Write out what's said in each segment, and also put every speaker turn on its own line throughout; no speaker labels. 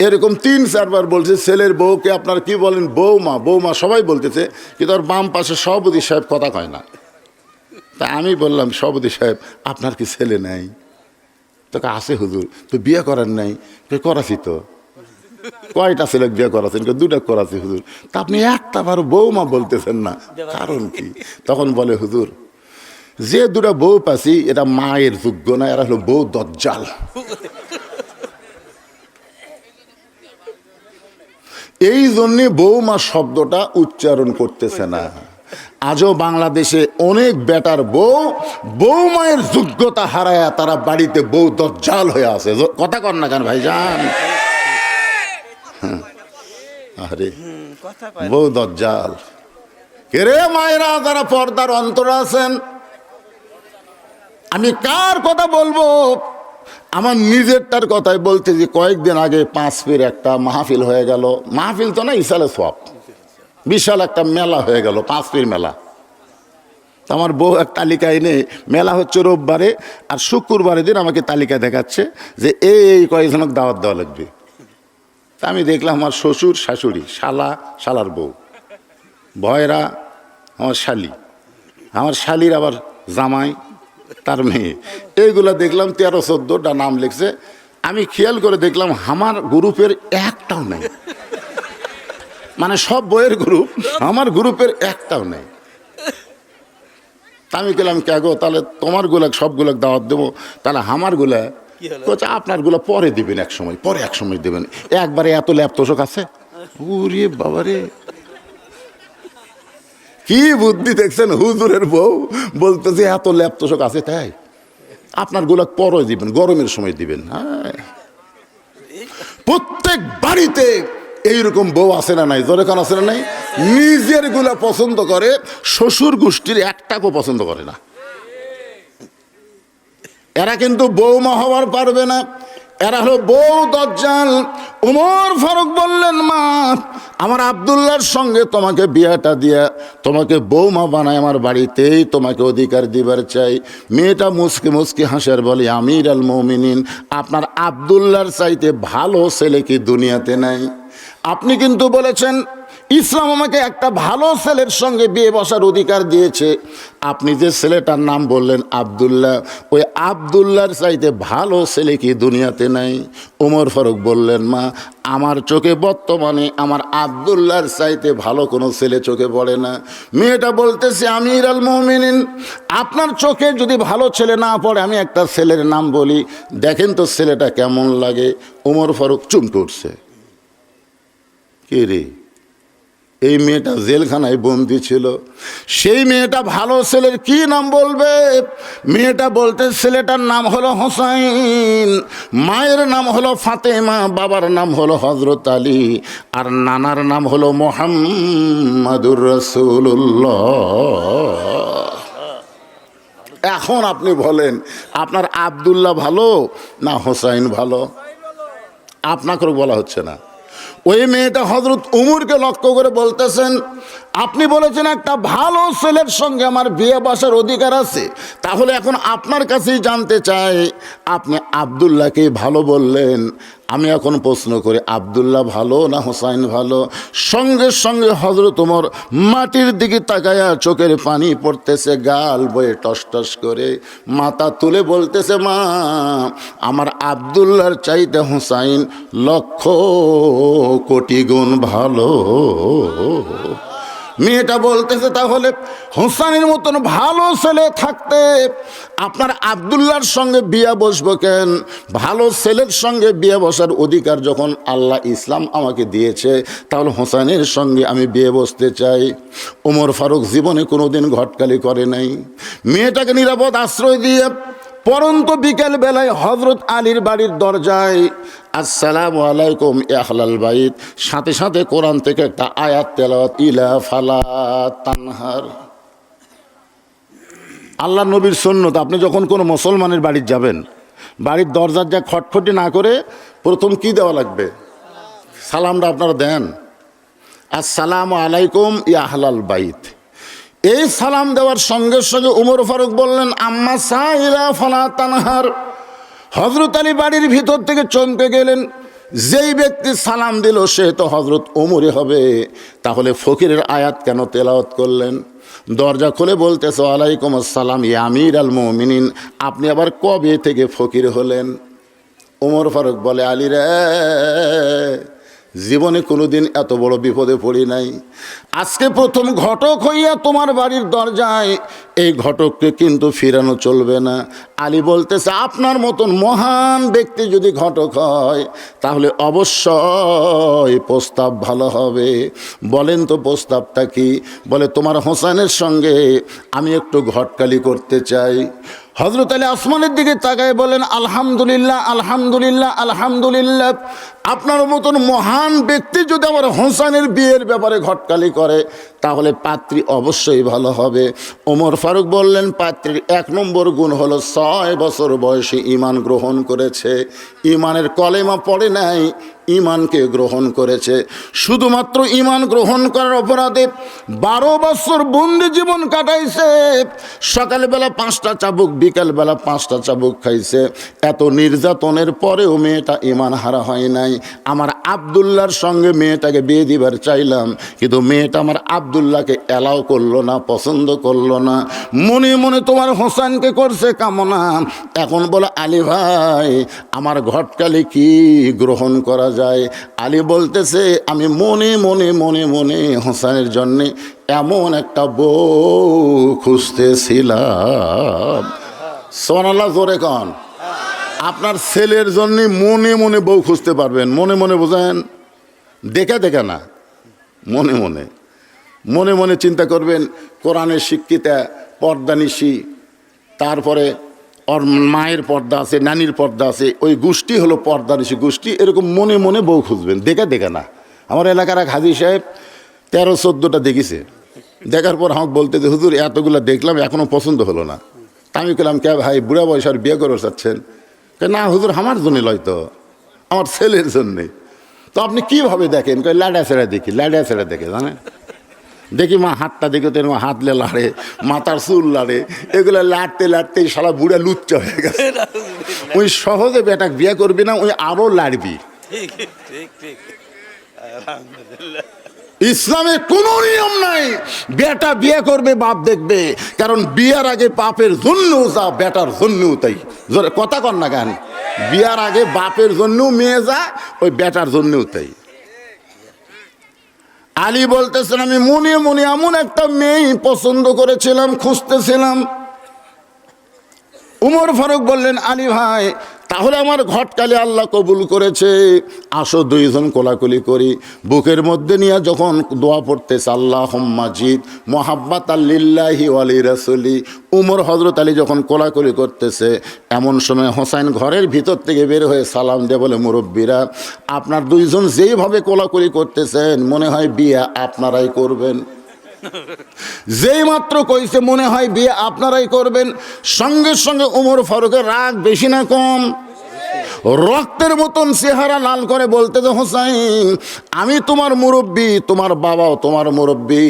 এরকম 3-4 বার বলছে। ছেলের বউকে আপনারা কি বলেন? বৌমা, বৌমা সবাই বলতেছে, কিন্তু ওর বাম পাশে সভাপতি সাহেব কথা কয় না। তা আমি বললাম, সভাপতি সাহেব আপনার কি ছেলে নাই? তোকে আছে হুজুর। তো বিয়ে করার নাই? করাছি তো। কয়টা ছেলে বিয়ে করাছেন? 2টা করাছি হুজুর। তা আপনি একটা বার বৌমা বলতেছেন না, কারণ কি? তখন বলে, হুজুর যে 2টা বউ পাচ্ছি এটা মায়ের যোগ্য না, এরা হলো বউ দজ্জাল। এই জন্যে বৌমা শব্দটা উচ্চারণ করতেছে না। আজও বাংলাদেশে অনেক বেটার বৌমায়ের যোগ্যতা হারায়া তারা বাড়িতে বউ দজ্জাল হয়ে আছে। কথা কর না কেন ভাইজান? আরে বউ দজ্জাল কে রে? মায়েরা যারা পর্দার অন্তরে আছেন, আমি কার কথা বলবো? আমার নিজেরটার কথাই বলতে যে কয়েকদিন আগে 5 পীর একটা মাহফিল হয়ে গেল। মাহফিল তো না, ইসালে সওয়াব, বিশাল একটা মেলা হয়ে গেল, 5 পীর মেলা। তো আমার বউ এক তালিকা এনে, মেলা হচ্ছে রোববারে আর শুক্রবারের দিন আমাকে তালিকা দেখাচ্ছে যে এই কয়েকজনক দাওয়াত দেওয়া লাগবে। তা আমি দেখলাম আমার শ্বশুর শাশুড়ি, শালা, শালার বউ, ভয়রা আমার শালি, আমার শালির আবার জামাই, তার মেয়ে, এইগুলা দেখলাম 13-14টা নাম লিখছে। আমি খেয়াল করে দেখলাম আমার গ্রুপের একটাও নেই, মানে সব বইয়ের গ্রুপ, আমার গ্রুপের একটাও নেই। আমি গেলাম, কে গো, তাহলে তোমার গুলা সবগুলো দাওয়াত দেবো, তাহলে আমার গুলা আপনার গুলা পরে দিবেন, এক সময় পরে, এক সময় দেবেন, একবারে এত ল্যাপতোষক আছে? ওরে বাবারে, কি বুদ্ধি দেখছেন! হুজুরের বউ বলতেছে এত ল্যাপতোষক আছে, তাই আপনার গুলা পরে দিবেন, গরমের সময় দিবেন। হ্যাঁ, প্রত্যেক বাড়িতে এইরকম বউ আছে না নাই? জোরে কান আছে না নাই? নিজের গুলা পছন্দ করে, শ্বশুর গোষ্ঠীর একটাকেও পছন্দ করে না। এরা কিন্তু বৌমা হওয়ার পারবে না, এরা হলো বউ দজ্জাল। ওমর ফারুক বললেন, মা আমার আব্দুল্লাহর সঙ্গে তোমাকে বিয়াটা দিয়া তোমাকে বৌমা বানায় আমার বাড়িতেই তোমাকে অধিকার দিবার চাই। মেয়েটা মুসকে মুসকে হাসার বলে, আমির আল মুমিনিন, আপনার আব্দুল্লাহর চাইতে ভালো ছেলে কি দুনিয়াতে নাই? আপনি কিন্তু বলেছেন ইসলাম আমাকে একটা ভালো ছেলের সঙ্গে বিয়ে বসার অধিকার দিয়েছে। আপনি যে ছেলেটার নাম বললেন আব্দুল্লাহ, ওই আব্দুল্লাহর চাইতে ভালো ছেলে কি দুনিয়াতে নাই? ওমর ফারুক বললেন, মা আমার চোখে বর্তমানে আমার আব্দুল্লাহর চাইতে ভালো কোনো ছেলে চোখে পড়ে না। মেয়েটা বলতেছে, আমির আল মুমিনিন, আপনার চোখে যদি ভালো ছেলে না পড়ে, আমি একটা ছেলের নাম বলি, দেখেন তো ছেলেটা কেমন লাগে। ওমর ফারুক চমকে উঠছে, কে রে? এই মেয়েটা জেলখানায় বন্দি ছিল, সেই মেয়েটা ভালো ছেলের কি নাম বলবে? মেয়েটা বলতে, ছেলেটার নাম হলো হোসাইন, মায়ের নাম হলো ফাতেমা, বাবার নাম হলো হজরত আলী, আর নানার নাম হলো মুহাম্মাদুর রাসূলুল্লাহ। এখন আপনি বলেন, আপনার আব্দুল্লাহ ভালো না হোসাইন ভালো? আপনাকেও বলা হচ্ছে না। ওই মেয়েটা হজরত উমরকে লক্ষ্য করে বলতেছেন, আপনি বলেছেন একটা ভালো ছেলের সঙ্গে আমার বিয়ে বসার অধিকার আছে, তাহলে এখন আপনার কাছেই জানতে চাই, আপনি আব্দুল্লাহকে ভালো বললেন, আমি এখন প্রশ্ন করি আব্দুল্লাহ ভালো না হোসাইন ভালো? সঙ্গে সঙ্গে হজরত ওমর মাটির দিকে তাকায়া চোখের পানি পড়তেছে, গাল বয়ে টস টস করে, মাথা তুলে বলতেছে, মা আমার আব্দুল্লাহর চাইতে হোসাইন লক্ষ কোটি গুণ ভালো। মেয়েটা বলতেছে, তাহলে হোসাইনের মতন ভালো ছেলে থাকতে আপনার আব্দুল্লাহর সঙ্গে বিয়ে বসবো কেন? ভালো ছেলের সঙ্গে বিয়ে বসার অধিকার যখন আল্লাহ ইসলাম আমাকে দিয়েছে, তাহলে হোসাইনের সঙ্গে আমি বিয়ে বসতে চাই। ওমর ফারুক জীবনে কোনোদিন ঘটকালি করে নাই। মেয়েটাকে নিরাপদ আশ্রয় দিয়ে পরন্ত বিকেল বেলায় হজরত আলীর বাড়ির দরজায় আসসালামু আলাইকুম আহলাল বাইত, সাথে সাথে কোরআন থেকে একটা আয়াত তেলাওয়াত, ইলা ফালা তানহার। আল্লাহ নবীর সুন্নত, আপনি যখন কোনো মুসলমানের বাড়ির যাবেন, বাড়ির দরজার যা খটখটি না করে প্রথম কি দেওয়া লাগবে? সালামটা আপনারা দেন, আসসালামু আলাইকুম ইয়া আহলাল বাইত। এই সালাম দেওয়ার সঙ্গে সঙ্গে উমর ফারুক বললেন, আম্মা সাইলা ফালা তানহার। হযরত আলী বাড়ির ভিতর থেকে চমকে গেলেন, যেই ব্যক্তি সালাম দিল সে তো হজরত ওমরই হবে। তাহলে ফকিরের আয়াত কেন তেলাওয়াত করলেন? দরজা খুলে বলতেছে ওয়ালাইকুম আসসালাম ইয়া আমির আল মুমিনিন, আপনি আবার কবে থেকে ফকির হলেন? ওমর ফারুক বলে, আলী রে, জীবনে কোনোদিন এত বড় বিপদে পড়ি নাই, আজকে প্রথম ঘটক হইয়া তোমার বাড়ির দরজায়, এই ঘটককে কিন্তু ফিরানো চলবে না। আলী বলতেছে, আপনার মতন মহান ব্যক্তি যদি ঘটক হয় তাহলে অবশ্যই প্রস্তাব ভালো হবে। বলেন তো প্রস্তাবটা কি? বলে, তোমার হোসেনের সঙ্গে আমি একটু ঘটকালি করতে চাই। হযরত আলী আসমানের দিকে তাকায় বলেন, আলহামদুলিল্লাহ আলহামদুলিল্লাহ আলহামদুলিল্লাহ, আপনার মতন মহান ব্যক্তি যদি আমার হোসেনের বিয়ের ব্যাপারে ঘটকালি করে তাহলে পাত্রী অবশ্যই ভালো হবে। ওমর ফারুক বললেন, পাত্রীর 1 নম্বর গুণ হলো 6 বছর বয়সে ঈমান গ্রহণ করেছে। ঈমানের কলেমা পড়ে নাই, ঈমানকে গ্রহণ করেছে। শুধুমাত্র ঈমান গ্রহণ করার অপরাধে 12 বছর বন্দি জীবন কাটাইছে। সকালবেলা 5টা চাবুক, বিকালবেলা 5টা চাবুক খাইছে। এত নির্যাতনের পরেও মেয়েটা ঈমান হারা হয় নাই। আমার আব্দুল্লাহর সঙ্গে মেয়েটাকে বিয়ে দিবার চাইলাম, কিন্তু মেয়েটা আমার আব্দুল্লাহকে অ্যালাউ করলো না, পছন্দ করলো না। মনে মনে তোমার হোসেনকে করছে কামনা। এখন বলো, আলী ভাই, আমার ঘটকালি কি গ্রহণ করা যায়? আলী বলতেছে, আমি মনে মনে মনে মনে হোসেনের জন্যে এমন একটা বউ খুঁজতেছিলাম। সুবহানাল্লাহ, জোরে কন। আপনার ছেলের জন্য মনে মনে বউ খুঁজতে পারবেন। মনে মনে বোঝেন, দেখে দেখে না, মনে মনে মনে মনে চিন্তা করবেন। কোরআনের শিক্ষিতা, পর্দানিশী, তারপরে ওর মায়ের পর্দা আছে, নানির পর্দা আছে, ওই গোষ্ঠী হলো পর্দানিশী গোষ্ঠী। এরকম মনে মনে বউ খুঁজবেন, দেখে দেখে না। আমার এলাকার এক হাজী সাহেব 13-14টা দেখিছে। দেখার পর আমাকে বলতে যে, হুজুর এতগুলো দেখলাম এখনও পছন্দ হলো না। তা আমি বললাম, কে ভাই, বুড়া বয়স আর বিয়ে করে চাচ্ছেন? না হুজুর, আমার জন্য লয় তো, আমার ছেলের জন্যে। তো আপনি কীভাবে দেখেন? লাডা ছেড়া দেখি, লাডা ছেড়া দেখে, জানেন? দেখি মা হাতটা দেখে তো হাতলে লাড়ে, মাথার চুল লাড়ে, এগুলো লাড়তে লাড়তেই সারা বুড়া লুচ্চা হয়ে গেছে। ওই সহজে বেটা বিয়ে করবি না, ওই আরও লাড়বি। ইসলামে কোনো নিয়ম নাই বেটা বিয়ে করবে বাপ দেখবে, কারণ বিয়ার আগে বাপের জন্যও যা, বেটার জন্যও তাই। কথা কন না কেন? বিয়ার আগে বাপের জন্যও মেয়ে যা, ওই বেটার জন্যও তাই। আলী বলতেছেন, আমি মনে মনে এমন একটা মেয়ে পছন্দ করেছিলাম, খুঁজতেছিলাম। উমর ফারুক বললেন, আলী ভাই, তাহলে আমার ঘটকালি আল্লাহ কবুল করেছে, আসো 2 জন কোলাকুলি করি। বুকের মধ্যে নিয়ে যখন দোয়া পড়তেছে, আল্লাহুম্মা জিদ মুহাব্বাতাল লিল্লাহি ওয়া লিরাসূলি, উমর হযরত আলী যখন কোলাকুলি করতেছে, এমন সময় হোসেন ঘরের ভিতর থেকে বের হয়ে সালাম দিয়ে বলে, মুরব্বীরা, আপনার 2 জন যেইভাবে কোলাকুলি করতেছেন মনে হয় বিয়ে আপনারাই করবেন। যেই মাত্র কইছে মনে হয় বিয়ে আপনারাই করবেন, সঙ্গে সঙ্গে উমর ফারুকের রাগ বেশি না কম? রক্তের মতন চেহারা লাল করে বলতে, যে হোসাইন, আমি তোমার মুরব্বী, তোমার বাবাও তোমার মুরব্বী,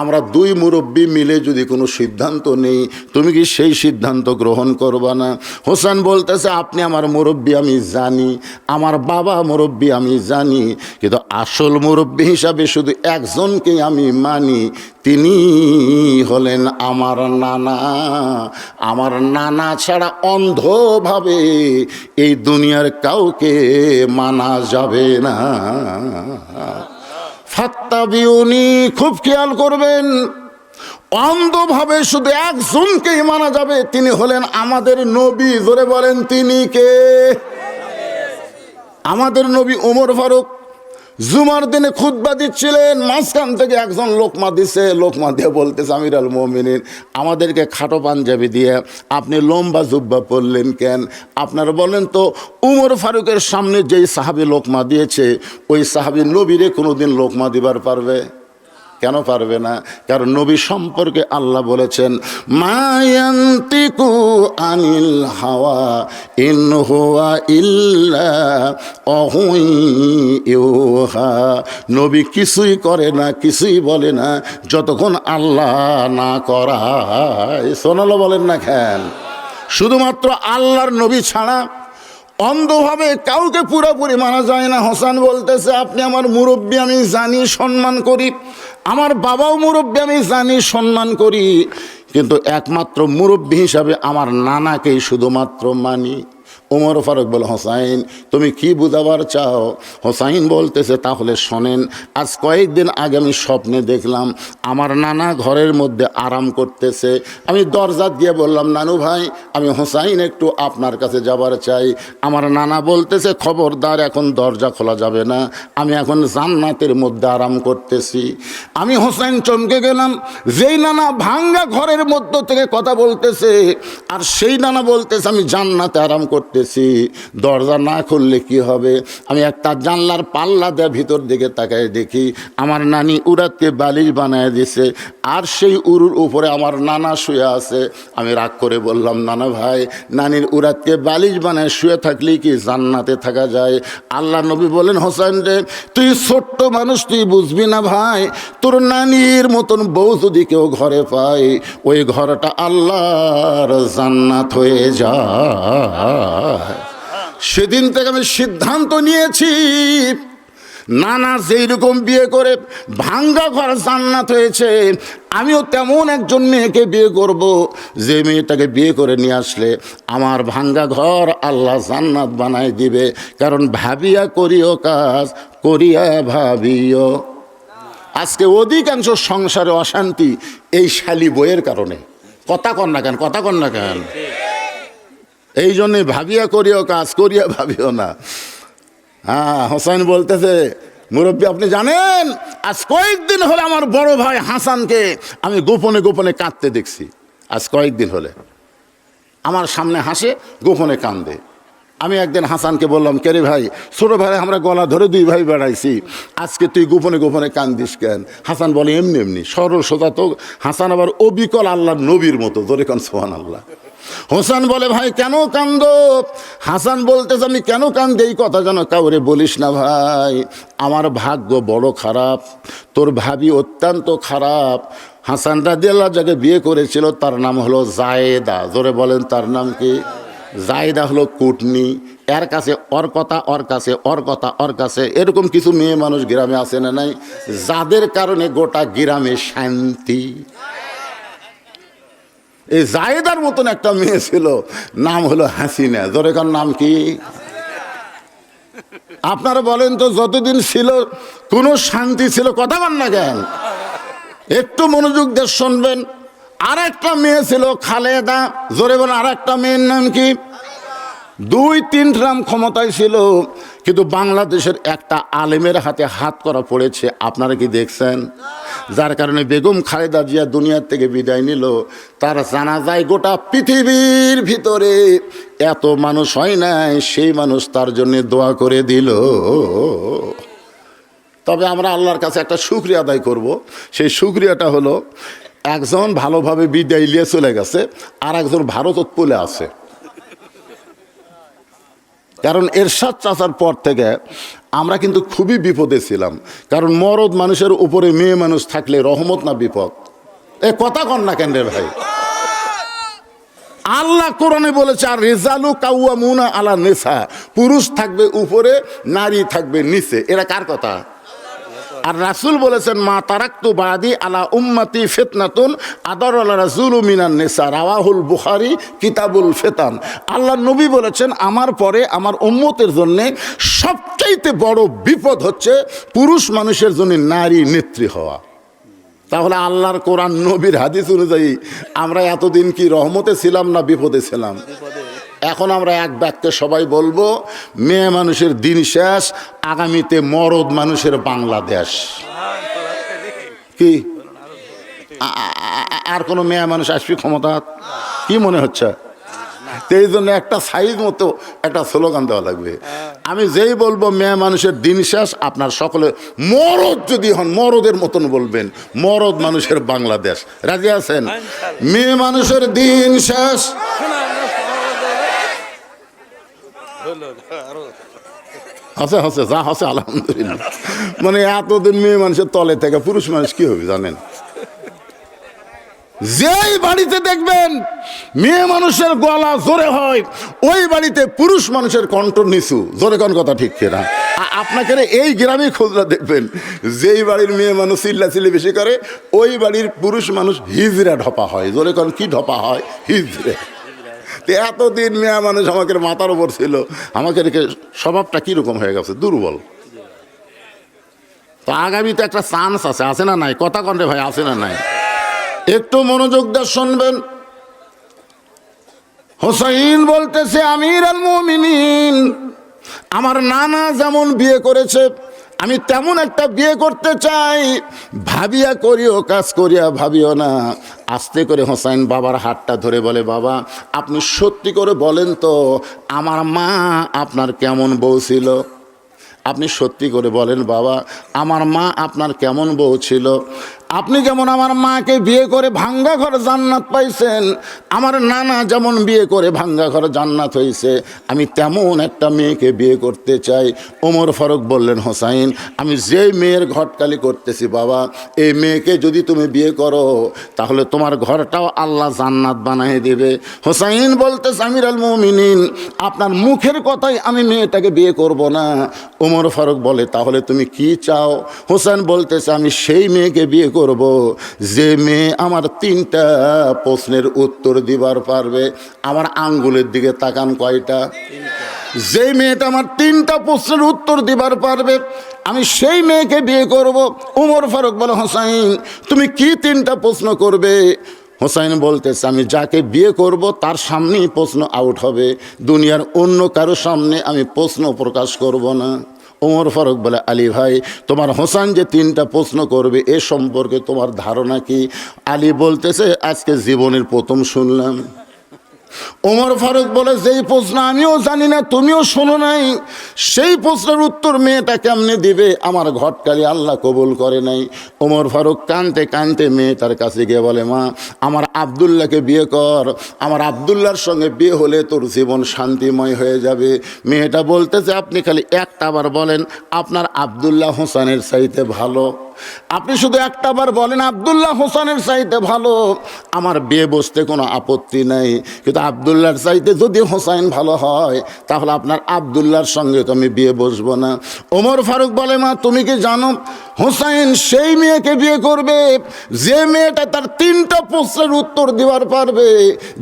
আমরা 2 মুরব্বী মিলে যদি কোনো সিদ্ধান্ত নেই, তুমি কি সেই সিদ্ধান্ত গ্রহণ করবা না? হোসেন বলতেছে, আপনি আমার মুরব্বী আমি জানি, আমার বাবা মুরব্বী আমি জানি, কিন্তু আসল মুরব্বী হিসাবে শুধু একজনকেই আমি মানি, তিনি হলেন আমার নানা। আমার নানা ছাড়া অন্ধভাবে এই দুনিয়ার কাউকে মানা যাবে না। ফাত্তাবিউনি, খুব খেয়াল করবেন, অন্ধভাবে শুধু একজনকেই মানা যাবে, তিনি হলেন আমাদের নবী। জোরে বলেন, তিনি কে? আমাদের নবী ওমর ফারুক জুমার দিনে খুতবা দিচ্ছিলেন, মাঝখান থেকে একজন লোকমা দিছে, লোকমা দিয়ে বলতেছে, আমির আল মুমিনিন, আমাদেরকে খাটো পাঞ্জাবি দিয়ে আপনি লম্বা জুব্বা পরলেন কেন? আপনারা বলেন তো, উমর ফারুকের সামনে যেই সাহাবী লোকমা দিয়েছে, ওই সাহাবী নবীরে কোনোদিন লোকমা দিবার পারবে? কেন পারবে না? কারণ নবী সম্পর্কে আল্লাহ বলেছেন, মায়ান্তিকু আনিল হাওয়া ইন হুয়া ইল্লা ওয়াহয়ুন ইউহা, নবী কিছুই করে না, কিছুই বলে না যতক্ষণ আল্লাহ না করায়। সোনালো বলেন না কেন? শুধুমাত্র আল্লাহর নবী ছাড়া অন্ধভাবে কাউকে পুরোপুরি মানা যায় না। হোসেন বলতেছে, আপনি আমার মুরব্বী, আমি জানি, সম্মান করি, আমার বাবাও মুরব্বী, আমি জানি, সম্মান করি, কিন্তু একমাত্র মুরব্বী হিসাবে আমার নানাকেই শুধুমাত্র মানি। ওমর ফারুক বলে, হোসাইন তুমি কি বুঝাবার চাও? হোসাইন বলতেছে, তাহলে শোনেন, আজ কয়েকদিন আগে আমি স্বপ্নে দেখলাম আমার নানা ঘরের মধ্যে আরাম করতেছে। আমি দরজা দিয়ে বললাম, নানু ভাই, আমি হোসাইন একটু আপনার কাছে যাবার চাই। আমার নানা বলতেছে, খবরদার, এখন দরজা খোলা যাবে না, আমি এখন জান্নাতের মধ্যে আরাম করতেছি। আমি হোসাইন চমকে গেলাম। যেই নানা ভাঙ্গা ঘরের মধ্য থেকে কথা বলতেছে, আর সেই নানা বলতেছে আমি জান্নাতে আরাম করতেছি, দরজা না খুললে কি হবে? আমি একটা জানলার পাল্লা দেয়া ভিতর দিকে তাকায় দেখি আমার নানি উড়াতকে বালিশ বানায় দিছে, আর সেই উরুর উপরে আমার নানা শুয়ে আছে। আমি রাগ করে বললাম, নানা ভাই, নানির উড়াতকে বালিশ বানায় শুয়ে থাকলেই কি জান্নাতে থাকা যায়? আল্লাহ নবী বলেন, হোসেন রে, তুই ছোট্ট মানুষ, তুই বুঝবি না ভাই, তোর নানির মতন বউ যদি কেউ ঘরে পায়, ওই ঘরটা আল্লাহর জান্নাত হয়ে যায়। সেদিন থেকে আমি সিদ্ধান্ত নিয়েছি, নানা যেই রকম বিয়ে করে ভাঙ্গা ঘর জান্নাত হয়েছে, আমিও তেমন একজন মেয়েকে বিয়ে করব, যে মেয়েটাকে বিয়ে করে নিয়ে আসলে আমার ভাঙ্গা ঘর আল্লাহ জান্নাত বানায় দিবে। কারণ ভাবিয়া করিও কাজ, করিয়া ভাবিও। আজকে অধিকাংশ সংসারে অশান্তি এই শালি বইয়ের কারণে। কথা কন না কেন, কথা কন না কেন? এই জন্যে ভাবিয়া করিও কাজ, করিয়া ভাবিও না। হ্যাঁ, হোসেন বলতেছে, মুরব্বী আপনি জানেন, আজ কয়েকদিন হলে আমার বড় ভাই হাসানকে আমি গোপনে গোপনে কাঁদতে দেখছি। আজ কয়েকদিন হলে আমার সামনে হাসে, গোপনে কান্দে। আমি একদিন হাসানকে বললাম, কে রে ভাই, ছোটো ভাই আমরা গলা ধরে দুই ভাই বেড়াইছি, আজকে তুই গোপনে গোপনে কান্দিস কেন? হাসান বলে, এমনি এমনি, সরল সোজা তো। হাসান আবার অবিকল আল্লাহর নবীর মতো, ধরে কান সুবহানাল্লাহ। হোসেন বলে, ভাই কেন কান্দো? হাসান বলতেছে, আমি কেন কান্দি এই কথা যেন কাউরে বলিস না ভাই, আমার ভাগ্য বড় খারাপ, তোর ভাবি অত্যন্ত খারাপ। হাসান রাদিয়াল্লাহু যাকে বিয়ে করেছিল তার নাম হলো জায়েদা। জোরে বলেন, তার নাম কি? জায়েদা হলো কুটনি। এর কাছে ওর কথা, ওর কাছে ওর কথা, ওর কাছে, এরকম কিছু মেয়ে মানুষ গ্রামে আছে না নাই, যাদের কারণে গোটা গ্রামে শান্তি। এই জায়েদার মতন একটা মেয়ে ছিল, নাম হলো হাসিনা। জোরে কার নাম কি? আপনারা বলেন তো, যতদিন ছিল কোনো শান্তি ছিল? কথা বল না কেন? একটু মনোযোগ দিয়ে শুনবেন। আর একটা মেয়ে ছিল খালেদা। জোরে বলেন, আর একটা মেয়ের নাম কি? 2-3 ট্রাম ক্ষমতায় ছিল, কিন্তু বাংলাদেশের একটা আলেমের হাতে হাত করা পড়েছে। আপনারা কি দেখছেন? যার কারণে বেগম খালেদা জিয়া দুনিয়ার থেকে বিদায় নিল। তার জানাজায় গোটা পৃথিবীর ভিতরে এত মানুষ হয় নাই, সেই মানুষ তার জন্য দোয়া করে দিল। তবে আমরা আল্লাহর কাছে একটা শুকরিয়া আদায় করব। সেই শুকরিয়াটা হলো, একজন ভালোভাবে বিদায় নিয়ে চলে গেছে, আর একজন ভারতত পলে আছে। কারণ এরশাদ চাচার পর থেকে আমরা কিন্তু খুবই বিপদে ছিলাম। কারণ মরদ মানুষের উপরে মেয়ে মানুষ থাকলে রহমত না বিপদ? এ কথা কন না কেন রে ভাই? আল্লাহ কোরআনে বলেছে, আর রিজালু কাওয়ামুনা আলা নিসা, পুরুষ থাকবে উপরে, নারী থাকবে নিচে। এরা কার কথা? আর রাসূল বলেছেন, মা তারাক্তু বাদি আলা উম্মতি ফিতনাতুন আদারুল রাসূলু মিনান নিসা, রাওয়াহুল বুখারী কিতাবুল ফিতান। আল্লাহ নবী বলেছেন, আমার পরে আমার উম্মতের জন্য সবচাইতে বড় বিপদ হচ্ছে পুরুষ মানুষের জন্য নারী নেত্রী হওয়া। তাহলে আল্লাহর কোরআন, নবীর হাদিস অনুযায়ী আমরা এতদিন কি রহমতে ছিলাম না বিপদে ছিলাম? এখন আমরা এক বাক্যে সবাই বলবো, মেয়ে মানুষের দিন শেষ, আগামীতে মরদ মানুষের বাংলাদেশ। কি আর কোনো মেয়ে মানুষ আসবে ক্ষমতা? কি মনে হচ্ছে? এই জন্য একটা সাইজ মতো একটা স্লোগান দেওয়া লাগবে। আমি যেই বলবো মেয়ে মানুষের দিন শেষ, আপনার সকলে মরদ যদি হন মরদের মতন বলবেন, মরদ মানুষের বাংলাদেশ। রাজি আছেন? মেয়ে মানুষের দিন শেষ। হাসে হাসে যা হাসে আলহামদুলিল্লাহ। মানে এতদিন মেয়ে মানুষের তলে থেকে পুরুষ মানুষ কি হবে জানেন? যেই বাড়িতে দেখবেন মেয়ে মানুষের গলা জোরে হয়, ওই বাড়িতে পুরুষ মানুষের কণ্ঠ নিচু। জোরে কোন কথা ঠিক কিনা? আপনাকে এই গ্রামে খোঁজরা দেখবেন, যেই বাড়ির মেয়ে মানুষ চিল্লাচিল্লি বেশি করে, ওই বাড়ির পুরুষ মানুষ হিজড়া ঢপা হয়। জোরে কোন কি ঢপা হয়? হিজড়ে। এতদিন মেয়ে মানুষ আমাকে মাথার উপর ছিল, আমাকে রেখে স্বভাবটা কিরকম হয়ে গেছে, দুর্বল। তো আগামীতে একটা চান্স আছে, আছে না নাই? কথা কন্টে ভাই, আছে না নাই? একটু মনোযোগ দিয়ে শুনবেন। হোসাইন বলতেছে, আমির আল মুমিনিন, আমার নানা যেমন বিয়ে করেছে আমি তেমন একটা বিয়ে করতে চাই। ভাবিয়া করিও কাজ করিয়া ভাবিও না। আস্তে করে হোসাইন বাবার হাতটা ধরে বলে, বাবা আপনি সত্যি করে বলেন তো, আমার মা আপনার কেমন বউ ছিল? আপনি সত্যি করে বলেন বাবা, আমার মা আপনার কেমন বউ ছিল? আপনি যেমন আমার মাকে বিয়ে করে ভাঙ্গা ঘর জান্নাত পাইছেন, আমার নানা যেমন বিয়ে করে ভাঙ্গা ঘর জান্নাত হয়েছে, আমি তেমন একটা মেয়েকে বিয়ে করতে চাই। ওমর ফারুক বললেন, হোসাইন আমি যেই মেয়ের ঘটকালি করতেছি বাবা, এই মেয়েকে যদি তুমি বিয়ে করো তাহলে তোমার ঘরটাও আল্লাহ জান্নাত বানিয়ে দেবে। হোসাইন বলতেছে, আমির আল মুমিনিন, আপনার মুখের কথাই আমি মেয়েটাকে বিয়ে করব না। ওমর ফারুক বলে, তাহলে তুমি কি চাও? হোসেন বলতেছে, আমি সেই মেয়েকে বিয়ে করব যে মেয়ে আমার 3টা প্রশ্নের উত্তর দিবার পারবে। আমার আঙ্গুলের দিকে তাকান, কয়টা? যে মেয়েটা আমার 3টা প্রশ্নের উত্তর দিবার পারবে, আমি সেই মেয়েকে বিয়ে করব। ওমর ফারুক বলে, হোসাইন তুমি কি 3টা প্রশ্ন করবে? হোসাইন বলতেছে, আমি যাকে বিয়ে করব তার সামনেই প্রশ্ন আউট হবে, দুনিয়ার অন্য কারো সামনে আমি প্রশ্ন প্রকাশ করব না। ওমর ফারুক বলে, আলী ভাই তোমার হোসেন যে 3টা প্রশ্ন করবে এ সম্পর্কে তোমার ধারণা কি? আলী বলতেছে, আজকে জীবনের প্রথম শুনলাম। ওমর ফারুক বলে, যেই প্রশ্ন আমিও জানি না তুমিও শোনো নাই, সেই প্রশ্নের উত্তর মেয়েটা কেমনে দিবে? আমার ঘটকালি আল্লাহ কবুল করে নাই। ওমর ফারুক কানতে কানতে মেয়েটার কাছে গিয়ে বলে, মা আমার আবদুল্লাহকে বিয়ে কর, আমার আবদুল্লাহর সঙ্গে বিয়ে হলে তোর জীবন শান্তিময় হয়ে যাবে। মেয়েটা বলতেছে, আপনি খালি একটা বার বলেন আপনার আবদুল্লাহ হোসেনের চাইতে ভালো। আপনি শুধু একটা বার বলেন আবদুল্লাহ হোসেনের চাইতে ভালো, আমার বিয়ে বসতে কোনো আপত্তি নাই। কিন্তু আবদুল্লাহর চাইতে যদি হোসেন ভালো হয় তাহলে আপনার আবদুল্লাহর সঙ্গে তো আমি বিয়ে বসবো না। ওমর ফারুক বলে, মা তুমি কি জানো হোসেন সেই মেয়েকে বিয়ে করবে যে মেয়েটা তার 3টা প্রশ্নের উত্তর দেওয়ার পারবে,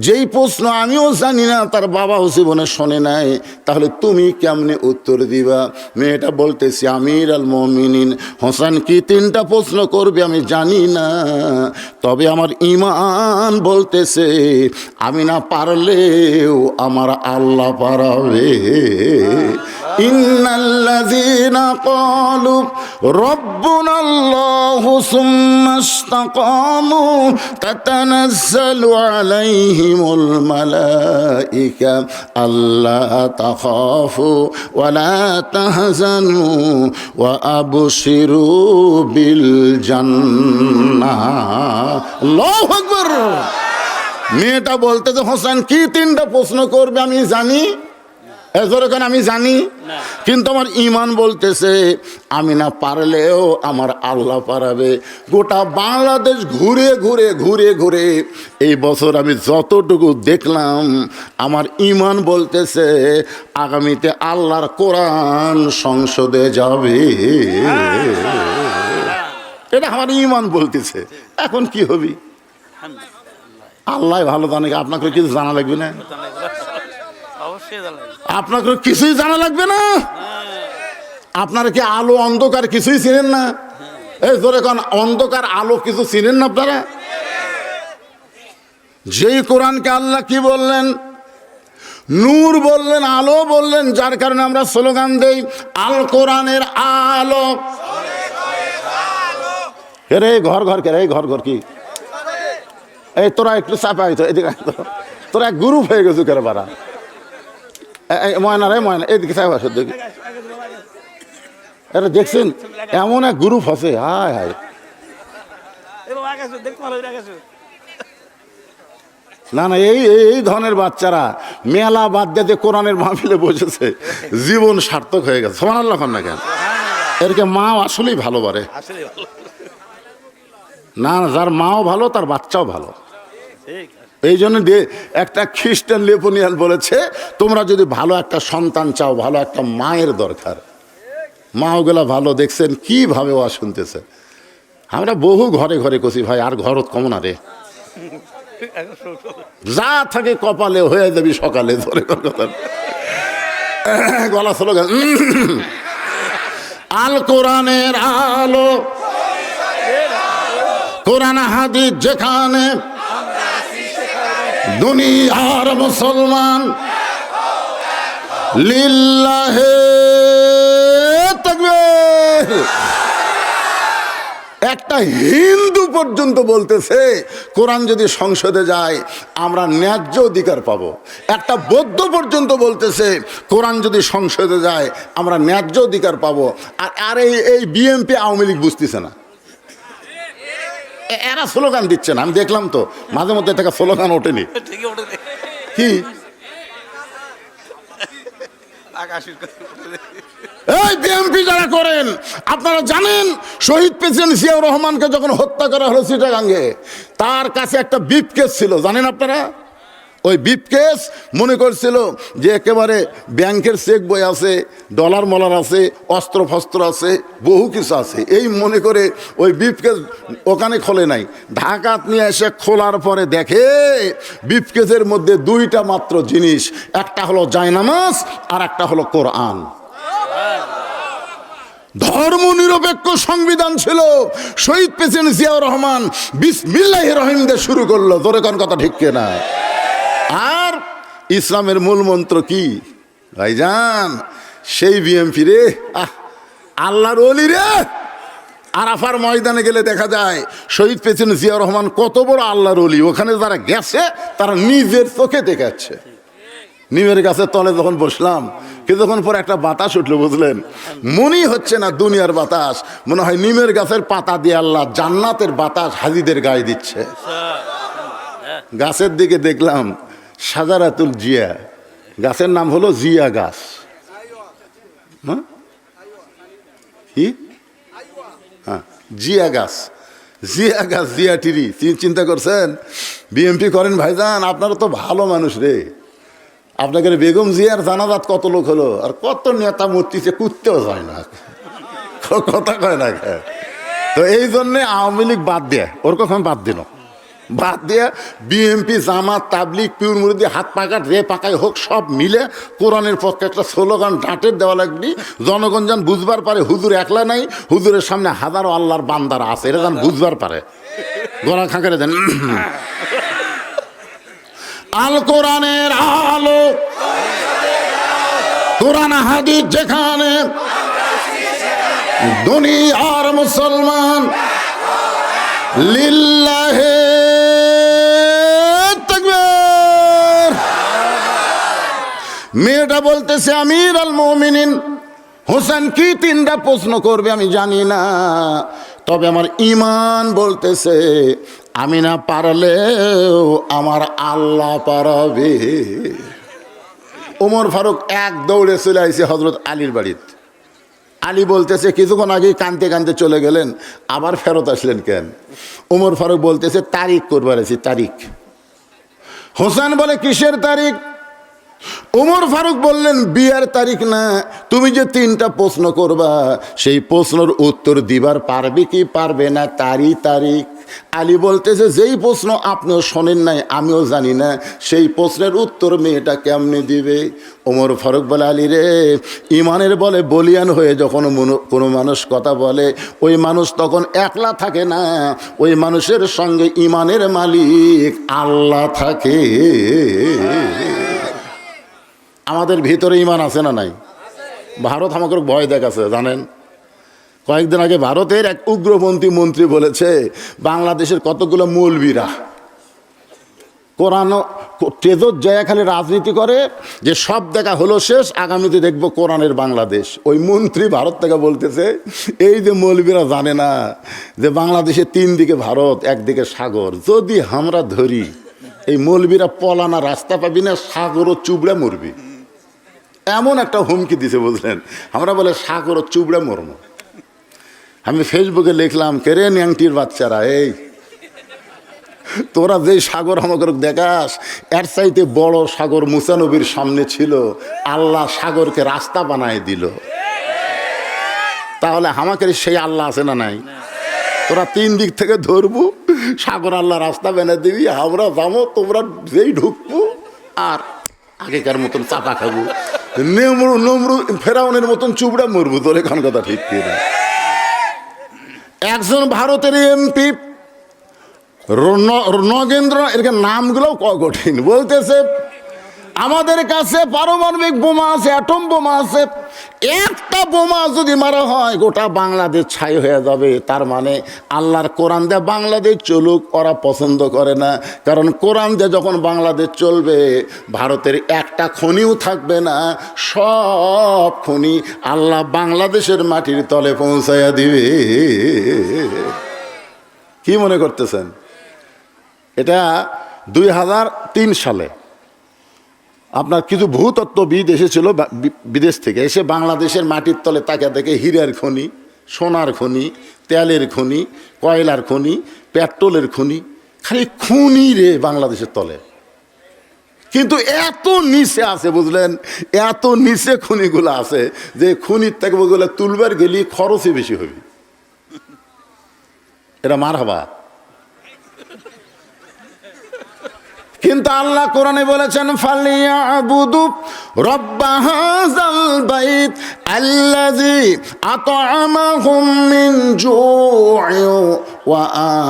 যেই প্রশ্ন আমিও জানি না তার বাবাও জীবনে শোনে নাই, তাহলে তুমি কেমনে উত্তর দিবা? মেয়েটা বলতেছি, আমির আল মুমিনিন, হোসেন কি 3টা প্রশ্ন করবে আমি জানি না, তবে আমার ঈমান বলতেছে আমি না পারলেও আমার আল্লাহ পারাবে। ইন্নাল্লাযীনা ক্বালু রাব্বুনাল্লাহু সুম্মা ইসতাকামু তাতানাজ্জালু আলাইহিমুল মালায়েকা আল্লা তাখাফু ওয়া লা তাহজানু ওয়া আবশিরু বিল জান্নাহ। আল্লাহু আকবার। মেয়েটা বলতেছে, হোসেন কি 3টা প্রশ্ন করবে আমি জানি, এজরকান আমি জানি, কিন্তু আমার ঈমান বলতেছে আমি না পারলেও আমার আল্লাহ পারাবে। গোটা বাংলাদেশ ঘুরে ঘুরে ঘুরে ঘুরে এই বছর আমি যতটুকু দেখলাম, আমার ঈমান বলতেছে আগামীতে আল্লাহর কোরআন সংসদে যাবে। এটা আমার ঈমান বলতেছে। এখন কি হবি আল্লাহ ভালো জানে। আপনাকে কিছু জানা লাগবে না, আপনাকে কিছুই জানা লাগবে না। আপনারা কি আলো অন্ধকার কিছুই চিনেন না? এই ধরে কোন অন্ধকার আলো কিছু চিনেন না আপনারা? যেই কোরআনকে আল্লাহ কি বললেন? নূর বললেন, আলো বললেন, যার কারণে আমরা স্লোগান দেই আল কোরআনের আলো। রে ঘর ঘর কে রে, ঘর ঘর কি? এই তোরা একটু চাপাই তো, এদিকে তোরা এক গ্রুপ হয়ে গেছো কেন বারা? ময়না রে ময়না, এদিকে চাপ আসো দেখি। এটা দেখছেন এমন এক গ্রুপ আছে, হায় হায়। না না, এই ধরনের বাচ্চারা মেলা বাদ দিয়ে কোরআনের মাহফিলে বসেছে, জীবন সার্থক হয়ে গেছে। সুবহানাল্লাহ না কেন? এরকে মা আসলেই ভালো পারে না, যার মাও ভালো তার বাচ্চাও ভালো। এই জন্য একটা খ্রিস্টান লেপোনিয়াল বলেছে, তোমরা যদি ভালো একটা সন্তান চাও, ভালো একটা মায়ের দরকার। মা ওগুলা ভালো, দেখছেন কিভাবে ওয়া শুনতেছে। আমরা বহু ঘরে ঘরে কষি ভাই, আর ঘরত কম না রে, যা থাকে কপালে হয়ে যাবি সকালে, ধরে কথা গলা স্লোগান। আল কোরআনের আলো, কোরআন হাদিস যেখানে, দুনিয়ার মুসলমান লিল্লাহে তাকবীর। একটা হিন্দু পর্যন্ত বলতেছে কোরআন যদি সংসদে যায় আমরা ন্যায্য অধিকার পাবো। একটা বৌদ্ধ পর্যন্ত বলতেছে কোরআন যদি সংসদে যায় আমরা ন্যায্য অধিকার পাবো। আর এই বিএনপি আওয়ামী লীগ বুঝতেছে না, এরা স্লোগান দিচ্ছে না। আমি দেখলাম তো মাঝে মধ্যে থেকে স্লোগান ওঠেনি কি, এই বিএনপি যারা করেন, আপনারা জানেন শহীদ প্রেসিডেন্ট জিয়াউর রহমানকে যখন হত্যা করা হলো চিটাগাঙ্গে, তার কাছে একটা বিপ কেস ছিল, জানেন আপনারা? ওই বিপ কেস মনে করছিল যে একেবারে ব্যাংকের চেক বই আছে, ডলার মলার আছে, অস্ত্র ফস্ত্র আছে, বহু কিছু আছে, এই মনে করে ওই বিপ কেস ওখানে খোলে নাই। ঢাকাত নিয়ে এসে খোলার পরে দেখে বিপ কেসের মধ্যে দুইটা মাত্র জিনিস, একটা হলো জায়নামাজ আর একটা হলো কোরআন। ধর্ম নিরপেক্ষ সংবিধান ছিল। শহীদ প্রেসিডেন্ট জিয়াউর রহমান বিসমিল্লাহির রহিম দিয়ে শুরু করলো, ধরে কোন কথা ঠিক কিনা? আর ইসলামের মূল মন্ত্র কি ভাইজান? সেই বিএমপি রে, আল্লাহর ওলি রে। আরাফার ময়দানে গেলে দেখা যায় শহীদ প্রেসিডেন্ট জিয়াউর রহমান কত বড় আল্লাহর ওলি। ওখানে যারা গেছে তারা নিজের চোখে দেখাচ্ছে। নিমের গাছের তলে যখন বসলাম, কিছুক্ষণ পর একটা বাতাস উঠলো, বুঝলেন? মনেই হচ্ছে না দুনিয়ার বাতাস, মনে হয় নিমের গাছের পাতা দিয়ে আল্লাহ জান্নাতের বাতাস হাজিদের গায়ে দিচ্ছে। গাছের দিকে দেখলাম সাজারাতুল জিয়া, গাছের নাম হলো জিয়া গাছ। হ্যাঁ, জিয়া গাছ, জিয়া গাছ, জিয়া টিরি। চিন্তা করছেন বিএমপি করেন ভাইজান, আপনারা তো ভালো মানুষ রে। আপনাকে বেগম জিয়ার জানাজাত কত লোক হলো, আর কত নেতা মূর্তিতে কুদতেও যায় না, কথা কয় না। তো এই জন্যে আওয়ামী লীগ বাদ দেয়, ওর কখন বাদ দিল, বাদ দিয়ে বিএমপি, জামাত, তাবলিগ, পিউর মুরিদি, হাত পাকা রে পাকায় হোক, সব মিলে কোরআনের পক্ষে একটা স্লোগান ডাঁটের দেওয়া লাগবে। জনগণ যেন বুঝবার পারে হুজুর একলা নাই, হুজুরের সামনে হাজারো আল্লাহর বান্দারা আছে, এরা যেন বুঝবার পারে। গলা খাঁকারে দেন। আল কোরআনের আলো, কোরআন হাদিস যেখানে, দুনিয়ার মুসলমান লিল্লাহে তাকবীর। মেয়েটা বলতেছে আমির আল মুমিনিন হোসেন কি তিনটা প্রশ্ন করবে আমি জানি না, তবে আমার ঈমান বলতেছে আমি না পারলেও আমার আল্লাহ পারবে। ওমর ফারুক এক দৌড়ে চলে আসছে হযরত আলীর বাড়িতে। আলী বলতেছে কিছুক্ষণ আগেই কাঁদতে কাঁদতে চলে গেলেন, আবার ফেরত আসলেন কেন? ওমর ফারুক বলতেছে তারিখ করবার আছি, তারিখ। হোসেন বলে কিসের তারিখ? ওমর ফারুক বললেন বিয়ার তারিখ না, তুমি যে তিনটা প্রশ্ন করবা সেই প্রশ্নের উত্তর দিবার পারবে কি পারবে না তারই তারিখ। আলী বলতেছে যেই প্রশ্ন আপনিও শোনেন নাই আমিও জানি না, সেই প্রশ্নের উত্তর মেয়েটা কেমনে দিবে? ওমর ফারুক বলে আলী রে, ইমানের বলে বলিয়ান হয়ে যখন কোনো মানুষ কথা বলে, ওই মানুষ তখন একলা থাকে না, ওই মানুষের সঙ্গে ইমানের মালিক আল্লাহ থাকে। আমাদের ভিতরে ইমান আছে না নাই? ভারত আমাকে ভয় দেখাচ্ছে জানেন। কয়েকদিন আগে ভারতের এক উগ্রপন্থী মন্ত্রী বলেছে বাংলাদেশের কতগুলো মৌলবীরা কোরআন তেজত জয়া খালি রাজনীতি করে, যে সব দেখা হলো শেষ, আগামীতে দেখবো কোরআনের বাংলাদেশ। ওই মন্ত্রী ভারত থেকে বলতেছে এই যে মৌলবীরা জানে না যে বাংলাদেশের তিন দিকে ভারত, একদিকে সাগর, যদি আমরা ধরি এই মৌলবীরা পলানা রাস্তা পাবি না, সাগরও চুবড়ে মরবি, এমন একটা হুমকি দিছে বুঝলেন। আমরা বলে সাগরও চুবড়ে মরম। আমি ফেসবুকে লিখলাম কেরে ন্যাংটির বাচ্চারা, এই তোরা যে সাগর আমাকে দেখাস এর চাইতে বড় সাগর মুসা নবীর সামনে ছিল, আল্লাহ সাগরকে রাস্তা বানায় দিল। তাহলে আমাকে সেই আল্লাহ আছে না নাই? তোরা তিন দিক থেকে ধরবো, সাগর আল্লাহ রাস্তা বানিয়ে দিবি, আমরা যাবো, তোমরা যেই ঢুকবো আর আগেকার মতন চাপা খাবো, নমরু ফেরাউনের মতন চুবড়া মরবো। তোর এখান কথা ঠিক কিনা? একজন ভারতের এমপি নগেন্দ্র, এর নামগুলোও কঠিন, বলতেছে আমাদের কাছে পারমাণবিক বোমা আছে, অ্যাটম বোমা আছে, একটা বোমা যদি মারা হয় গোটা বাংলাদেশ ছাই হয়ে যাবে। তার মানে আল্লাহর কোরআন দিয়ে বাংলাদেশ চলুক ওরা পছন্দ করে না, কারণ কোরআন দিয়ে যখন বাংলাদেশ চলবে ভারতের একটা খনিও থাকবে না, সব খনি আল্লাহ বাংলাদেশের মাটির তলে পৌঁছাইয়া দিবে। কি মনে করতেছেন? এটা 2003 সালে আপনার কিছু ভূতত্ত্ববিদ এসেছিল বিদেশ থেকে, এসে বাংলাদেশের মাটির তলে তাকে দেখে হীরার খনি, সোনার খনি, তেলের খনি, কয়লার খনি, পেট্রোলের খনি, খালি খুনি রে বাংলাদেশের তলে। কিন্তু এত নিচে আছে, বুঝলেন, এত নিচে খনিগুলো আছে যে খনির থেকে ওগুলো তুলবার গেলে খরচই বেশি হবে। এটা মার হবা। কিন্তু আল্লাহ কোরআনে বলেছেন ফালিয়াবুদু রাব্বা হাযাল বাইত আল্লাযী আত'আমাহুম মিন জু'ইন ওয়া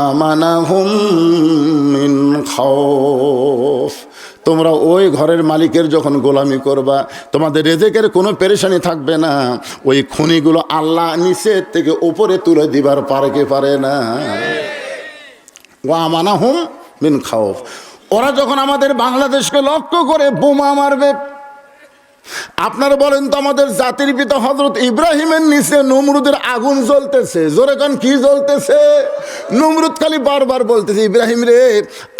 আমানাহুম মিন খাউফ। তোমরা ওই ঘরের মালিকের যখন গোলামি করবা তোমাদের রেজেকের কোনো পেরেশানি থাকবে না। ওই খনিগুলো আল্লাহ নিচের থেকে উপরে তুলে দিবার পারে কি পারে না? ওয়া আমানাহুম মিন খাউফ। ওরা যখন আমাদের বাংলাদেশকে লক্ষ্য করে বোমা মারবে, আপনারা বলেন তো আমাদের জাতির পিতা হযরত ইব্রাহিমের নিচে নমরুদের আগুন জ্বলতেছে, জোরে কান কি জ্বলতেছে? নমরুদ খালি বারবার বলতেছে ইব্রাহিম রে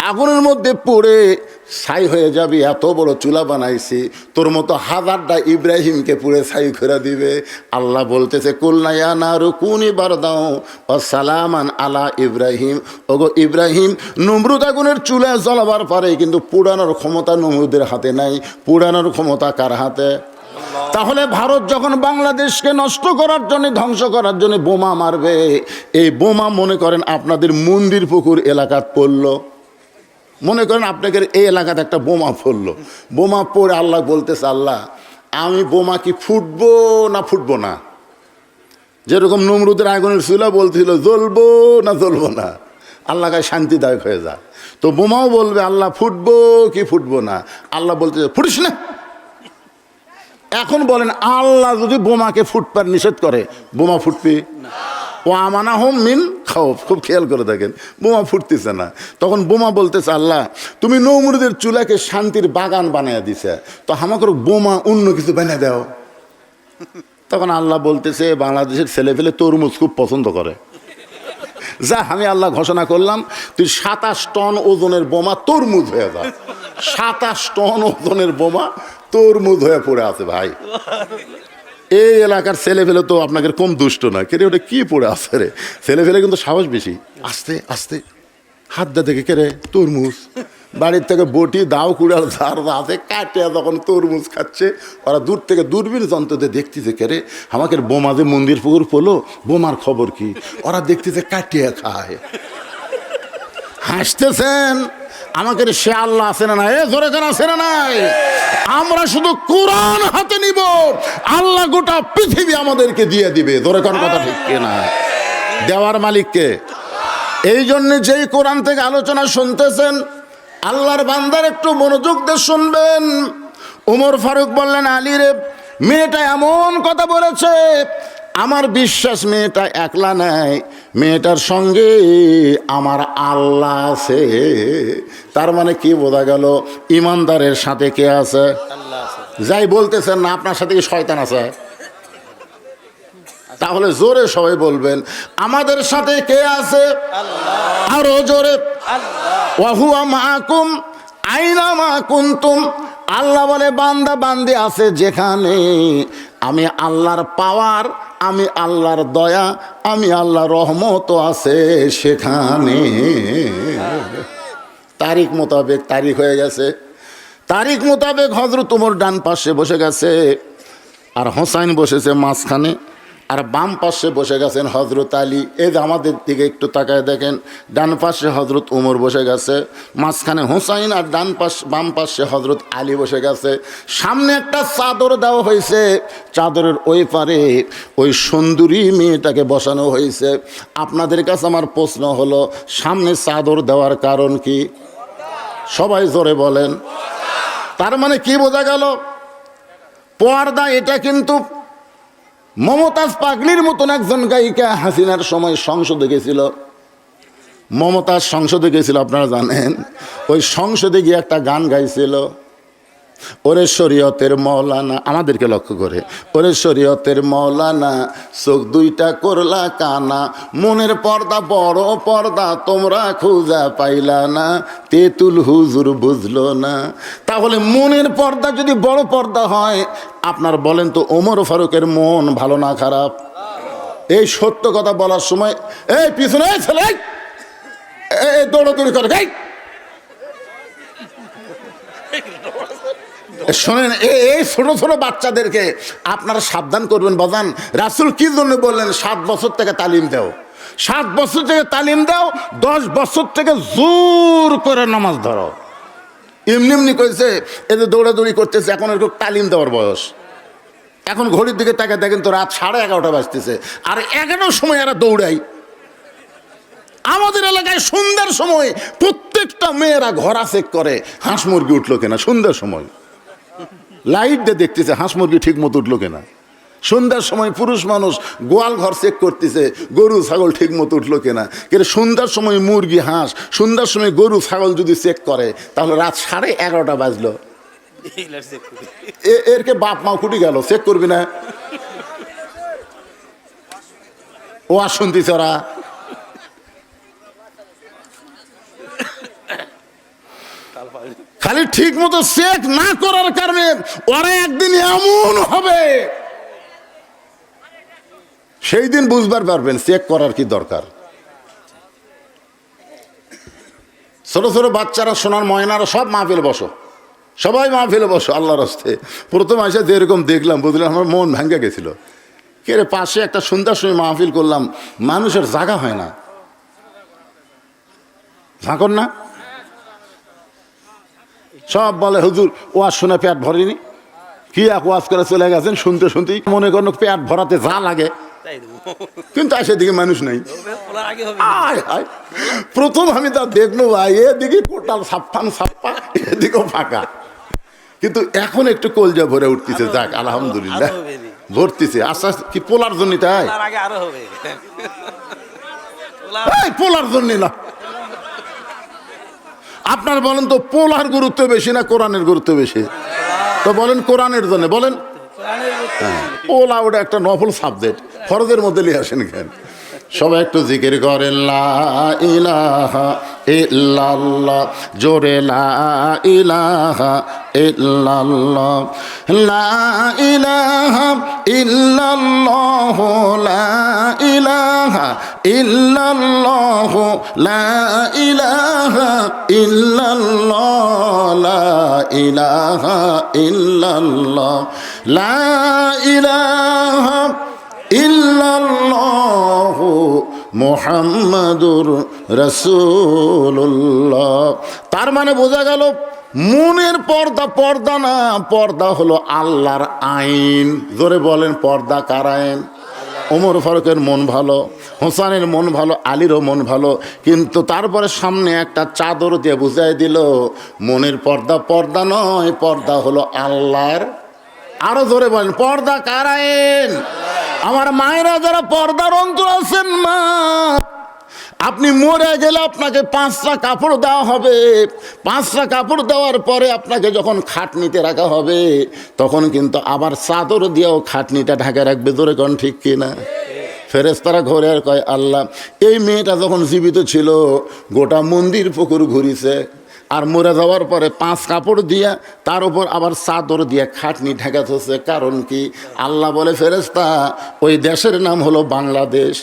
আগুনের মধ্যে পড়ে ছাই হয়ে যাবি, এত বড় চুলা বানাইছি, তোর মতো হাজারটা ইব্রাহিমকে পুড়ে ছাই করে দিবে। আল্লাহ বলতেছে কুলনা ইয়া নারু কুনি বারদাও ওয়া সালামান আলা ইব্রাহিম। ওগো ইব্রাহিম, নমরুদ আগুনের চুলা জ্বলাবার পারে, কিন্তু পোড়ানোর ক্ষমতা নমরুদের হাতে নাই, পোড়ানোর ক্ষমতা কার হাতে? তাহলে ভারত যখন বাংলাদেশকে নষ্ট করার জন্য, ধ্বংস করার জন্য বোমা মারবে, এই বোমা মনে করেন আপনাদের মন্দির পুকুর এলাকাত পড়লো, মনে করেন আপনাদের এই এলাকাতে একটা বোমা পড়লো, বোমা পড়ে আল্লাহ বলতেছে আল্লাহ আমি বোমা কি ফুটবো না ফুটবো না? যেরকম নমরুদের আগুনের চুলা বলছিল জ্বলবো না জ্বলবো না, আল্লাহ কাছে শান্তিদায়ক হয়ে যায়। তো বোমাও বলবে আল্লাহ ফুটবো কি ফুটবো না? আল্লাহ বলতেছে ফুটিস না। এখন বলেন আল্লাহ যদি বোমাকে ফুটপার নিষেধ করে বোমা ফুটবে? ও আমানাহুম মিন খাউফ। খুব খেয়াল করে দেখেন, বোমা ফুটতেছে না। তখন বোমা বলতেছে আল্লাহ তুমি নমরুদের চুলাকে শান্তির বাগান বানিয়ে দিছে, তো আমাকে বোমা অন্য কিছু বানিয়ে দাও। তখন আল্লাহ বলতেছে বাংলাদেশের ছেলেপেলে তরমুজ খুব পছন্দ করে, যা আমি আল্লাহ ঘোষণা করলাম তুই 27 টন ওজনের বোমা তরমুজ হয়ে যা। 27 টন ওজনের বোমা তরমুজ হয়ে পড়ে আছে ভাই। এই এলাকার ছেলেপেলে তো আপনাকে কম দুষ্ট না, কেরে ওটা কি পড়ে আছে রে? ছেলেপেলে কিন্তু সাহস বেশি, আস্তে আস্তে হাত দা দেখে কেরে তরমুজ, বাড়ির থেকে বটি দাও কুড়াল ঝাড় আছে কাটে যখন তরমুজ খাচ্ছে, ওরা দূর থেকে দূরবীন যন্ত্রতে দেখতেছে কেরে আমাকে বোমা যে মন্দির পুকুর পড়লো, বোমার খবর কি? ওরা দেখতেছে কাটিয়ে খায়, হাসতেছেন। আমাকে সে আল্লাহ আছে না নাই? জোরে কেন আছে না নাই? আমরা শুধু কোরআন হাতে নিব, আল্লাহ গোটা পৃথিবী আমাদেরকে দিয়ে দিবে। জোরে কেন কথা ঠিক কিনা? দেওয়ার মালিককে। এই জন্য যেই কোরআন থেকে আলোচনা শুনতেছেন আল্লাহর বান্দার একটু মনোযোগ দিয়ে শুনবেন। ওমর ফারুক বললেন আলী রে, মেয়েটা এমন কথা বলেছে, আমার বিশ্বাস মেয়েটা একলা নাই, মেয়েটার সঙ্গে আমার আল্লাহ আছে। তার মানে কি বোঝা গেল? ইমানদারের সাথে কে আছে? যাই বলতেছেন না আপনার সাথে কি শয়তান আছে? তাহলে জোরে সবাই বলবেন আমাদের সাথে কে আছে? আরো জোরে, ওয়া হুয়া মাআকুম আইনা মা কুনতুম। আল্লাহ বলে বান্দা বান্দি আছে যেখানে, আমি আল্লাহর পাওয়ার, আমি আল্লাহর দয়া, আমি আল্লাহর রহমত আছে সেখানে। তারিখ মোতাবেক তারিখ হয়ে গেছে। তারিখ মোতাবেক হযরত ওমর ডান পাশে বসে গেছে, আর হোসাইন বসেছে মাঝখানে, আর বাম পাশে বসে গেছেন হযরত আলী। এই যে আমাদের দিকে একটু তাকায় দেখেন, ডান পাশে হযরত ওমর বসে গেছে, মাঝখানে হোসাইন, আর বাম পাশে হযরত আলী বসে গেছে। সামনে একটা চাদর দেওয়া হয়েছে, চাদরের ওই পারে ওই সুন্দরী মেয়েটাকে বসানো হয়েছে। আপনাদের কাছে আমার প্রশ্ন হলো, সামনে চাদর দেওয়ার কারণ কি? সবাই জোরে বলেন। তার মানে কি বোঝা গেল? পর্দা। এটা কিন্তু মমতাজ পাগলির মতন একজন গায়িকা হাসিনার সময় সংসদে গেছিল। মমতাজ সংসদে গেছিল, আপনারা জানেন। ওই সংসদে গিয়ে একটা গান গাইছিল, ওরে শরীয়তের মৌলানা, আমাদেরকে লক্ষ্য করে, ওরে শরীয়তের মৌলানা চোখ দুইটা করলা কানা, মনের পর্দা বড় পর্দা তোমরা খুঁজা পাইলা না, তেতুল হুজুর বুঝলো না। তাহলে মনের পর্দা যদি বড় পর্দা হয়, আপনার বলেন তো ওমর ফারুকের মন ভালো না খারাপ? এই সত্য কথা বলার সময় এই পিছনে ছেলে এই দৌড়াদৌড়ি করে, শোনেন, এই ছোট ছোট বাচ্চাদেরকে আপনারা সাবধান করবেন। বাজান, রাসূল কি জন্য বললেন 7 বছর থেকে তালিম দাও, 7 বছর থেকে তালিম দাও, 10 বছর থেকে জোর করে নামাজ ধরো। এমনি এমনি কইছে, এদের দৌড়াদৌড়ি করতেছে, এখন একটু তালিম দেওয়ার বয়স। এখন ঘড়ির দিকে তাকে দেখেন তো রাত 11:30 বাজতেছে, আর 11টার সময় এরা দৌড়াই। আমাদের এলাকায় সন্ধ্যার সময় প্রত্যেকটা মেয়েরা ঘোড়া চেক করে হাঁস মুরগি উঠলো কিনা। সন্ধ্যার সময় লাইট দিয়ে দেখতেছে হাঁস মুরগি ঠিক মতো উঠলো কিনা। সন্ধ্যার সময় পুরুষ মানুষ গোয়াল ঘর চেক করতেছে গরু ছাগল ঠিক মতো উঠলো কিনা। কিন্তু সন্ধ্যার সময় মুরগি হাঁস, সন্ধ্যার সময় গরু ছাগল যদি চেক করে, তাহলে রাত 11:30 বাজলো। এরকে বাপ মা কুটি গেল, চেক করবি না? ও আর শুনতিস ওরা খালি ঠিক মতো চেক না করার কারণে ওরা একদিন এমন হবে, সেই দিন বুঝবার পারবেন চেক করার কি দরকার। ছোট ছোট বাচ্চারা, সোনার ময়নারা সব মাহফিলে বসো, সবাই মাহফিলে বসো আল্লাহর হস্তে। প্রথম এসে যেরকম দেখলাম, বুঝলাম আমার মন ভেঙে গেছিল। কে রে, পাশে একটা সন্ধ্যার সময় মাহফিল করলাম, মানুষের জায়গা হয় না, ঝাঁকন না। সব বলে হুজুর ওয়াজ শুনে পেট ভরেনি, কি এক ওয়াজ করে চলে গেছেন, শুনতে শুনতেই মনে করেন পেট ভরাতে যা লাগে, কিন্তু সেদিকে মানুষ নাই। প্রথম আমি তা দেখলো ভাই, এদিকে টোটাল ছাপ্পা, এদিকেও ফাঁকা, কিন্তু এখন একটু কলজা ভরে উঠতেছে। যাক আলহামদুলিল্লাহ, ভরতেছে আস্তে আস্তে। কি পোলার জন্য? তাই পোলার জন্য না। আপনার বলেন তো পোলার গুরুত্ব বেশি না কোরআনের গুরুত্ব বেশি? তো বলেন কোরআনের জন্য বলেন। পোলা ওটা একটা নফল সাবজেক্ট, ফরজের মধ্যে নিয়ে আসেন কেন? সবাই একটু জিকির করেন লা ইলাহা ইল্লাল্লাহ, জোরে লা ইলাহা ইল্লাল্লাহ, লা ইলাহা ইল্লাল্লাহ, লা ইলাহা ইল্লাল্লাহ, লা ইলাহা ইল্লাল্লাহ, লা ইলাহা ইল্লাল্লাহ, লা ইলাহা ইল্লাল্লাহু মুহাম্মাদুর রাসূলুল্লাহ। তার মানে বোঝা গেল মনের পর্দা পর্দা না, পর্দা হলো আল্লাহর আইন। জোরে বলেন, পর্দা কার আইন? ওমর ফারুকের মন ভালো, হোসেনের মন ভালো, আলীরও মন ভালো, কিন্তু তারপরে সামনে একটা চাদর দিয়ে বুঝাই দিল মনের পর্দা পর্দা নয়, পর্দা হলো আল্লাহর। আরো জোরে বলেন, পর্দা কার আইন? আমার মায়েরা যারা পর্দার অন্তর আছেন, মা আপনি মরে গেলে আপনাকে 5টা কাপড় দেওয়া হবে। 5টা কাপড় দেওয়ার পরে আপনাকে যখন খাটনিতে রাখা হবে, তখন কিন্তু আবার চাদর দিয়েও খাটনিটা ঢাকা রাখবে। ধরে কোন ঠিক কিনা? ফেরেশতারা ঘরে আর কয়, আল্লাহ এই মেয়েটা যখন জীবিত ছিল গোটা মন্দির পুকুর ঘুরিছে, আর মরে যাওয়ার পরে 5 কাপড় দিয়া তার উপর আবার চাদর দিয়া খাটনি ঢাকাতে হচ্ছে। কারণ কি? আল্লাহ বলে, ফেরেশতা ওই দেশের নাম হলো বাংলাদেশ।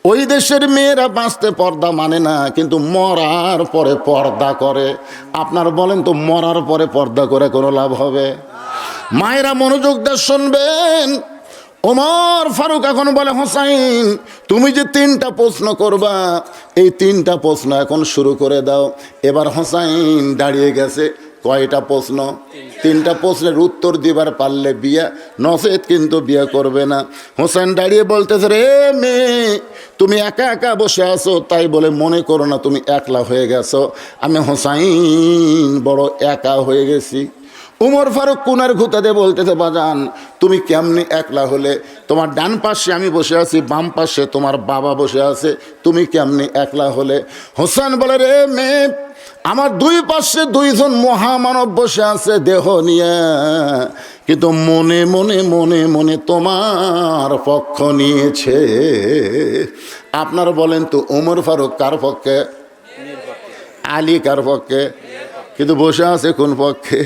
ওই দেশের মেয়েরা বাঁচতে পর্দা মানে না, কিন্তু মরার পরে পর্দা করে। আপনার বলেন তো, মরার পরে পর্দা করে কোনো লাভ হবে? মায়েরা মনোযোগ দিয়ে শুনবেন। ওমর ফারুক এখন বলে, হোসাইন তুমি যে 3টা প্রশ্ন করবা, এই 3টা প্রশ্ন এখন শুরু করে দাও। এবার হোসাইন দাঁড়িয়ে গেছে। কয়টা প্রশ্ন? 3টা প্রশ্নের উত্তর দিবার পারলে বিয়া, নচেত কিন্তু বিয়ে করবে না। হোসেন দাঁড়িয়ে বলতেছে, রে মেয়ে তুমি একা একা বসে আছো, তাই বলে মনে করো না তুমি একলা হয়ে গেছো। আমি হোসাইন বড় একা হয়ে গেছি। উমর ফারুক কুনার ঘুতাতে বলতেছে, বাজান তুমি কেমনি একলা হলে? তোমার ডান পাশে আমি বসে আছি, বাম পাশে তোমার বাবা বসে আছে, তুমি কেমনি একলা হলে? হোসেন বলে, রে মেয়ে আমার 2 পাশে 2 জন মহামানব বসে আছে দেহ নিয়ে, কিন্তু মনে মনে মনে মনে তোমার পক্ষ নিয়েছে। আপনার বলেন তো, উমর ফারুক কার পক্ষে? আলী কার পক্ষে? কিন্তু বসে আছে কোন পক্ষে?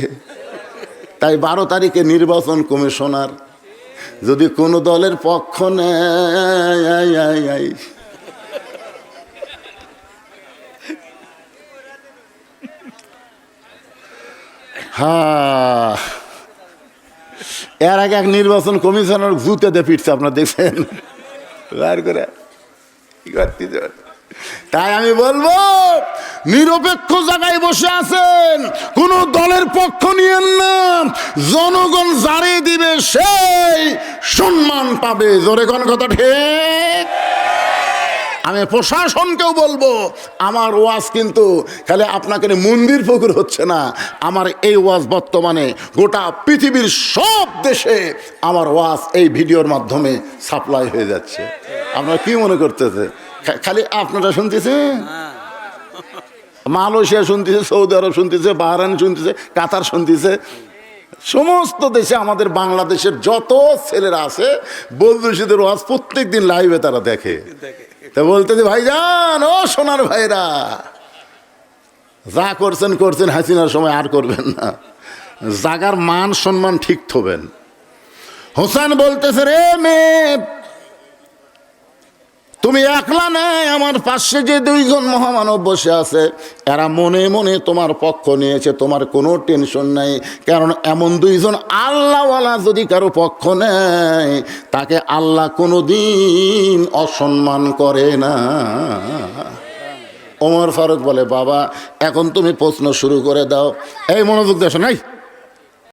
তাই 12 তারিখে নির্বাচন কমিশনার যদি কোনো দলের পক্ষ নেয়, হ্যাঁ, এর আগে এক নির্বাচন কমিশনার জুতেতে পিটছে, আপনার দেখছেন বার করে। তাই আমি বলবো, নিরপেক্ষ জায়গায় বসে আছেন, কোন দলের পক্ষ নিয়েন না। জনগণ যারে দিবে সেই সম্মান পাবে। জোরে কোন কথা ঠিক? আমি প্রশাসনকেও বলবো, আমার ওয়াজ কিন্তু খালি আপনাকে মন্দির পুকুর হচ্ছে না। আমার এই ওয়াজ বর্তমানে গোটা পৃথিবীর সব দেশে আমার ওয়াজ এই ভিডিওর মাধ্যমে সাপ্লাই হয়ে যাচ্ছে। আপনারা কি মনে করতেছে খালি আপনারা শুনতেছেন? মালয়েশিয়া শুনতেছে, সৌদি আরব শুনতেছে, বাহরাইন শুনতেছে, কাতার শুনতেছে, সমস্ত দেশে আমাদের বাংলাদেশের যত ছেলেরা আছে বলদুশিদের ওয়াজ প্রত্যেক দিন লাইভে তারা দেখে। তা বলতেছে, ভাইজান ও সোনার ভাইরা, যা করছেন করছেন, হাসিনার সময় আর করবেন না। জাগার মান সম্মান ঠিক থবেন। হোসেন বলতেছে, রে মেয়ে তুমি একলা নেই, আমার পাশে যে 2 জন মহামানব বসে আছে, এরা মনে মনে তোমার পক্ষ নিয়েছে, তোমার কোনো টেনশন নাই। কারণ এমন 2 জন আল্লাহওয়ালা যদি কারো পক্ষ নেয়, তাকে আল্লাহ কোনো দিন অসম্মান করে না। ওমর ফারুক বলে, বাবা এখন তুমি প্রশ্ন শুরু করে দাও। এই মনোযোগ দেশ নাই।